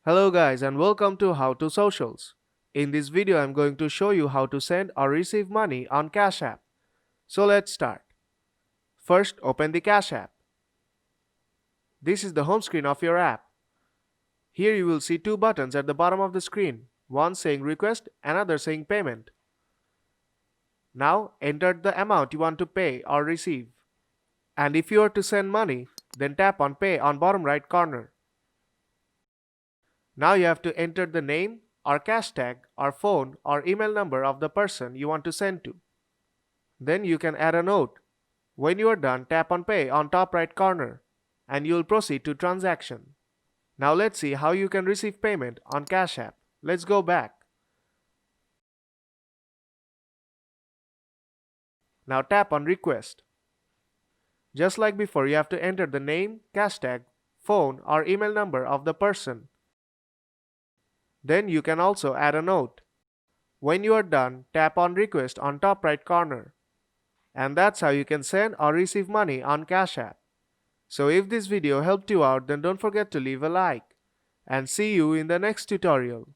Hello guys and welcome to How to Socials. In this video I'm going to show you how to send or receive money on Cash App. So let's start. First open the Cash App. This is the home screen of your app. Here you will see two buttons at the bottom of the screen, one saying request, another saying payment. Now enter the amount you want to pay or receive. And if you are to send money, then tap on pay on bottom right corner. Now you have to enter the name or cash tag or phone or email number of the person you want to send to. Then you can add a note. When you are done, tap on pay on top right corner and you will proceed to transaction. Now let's see how you can receive payment on Cash App. Let's go back. Now tap on request. Just like before, you have to enter the name, cash tag, phone or email number of the person. Then you can also add a note. When you are done, tap on request on top right corner. And that's how you can send or receive money on Cash App. So if this video helped you out, then don't forget to leave a like. And see you in the next tutorial.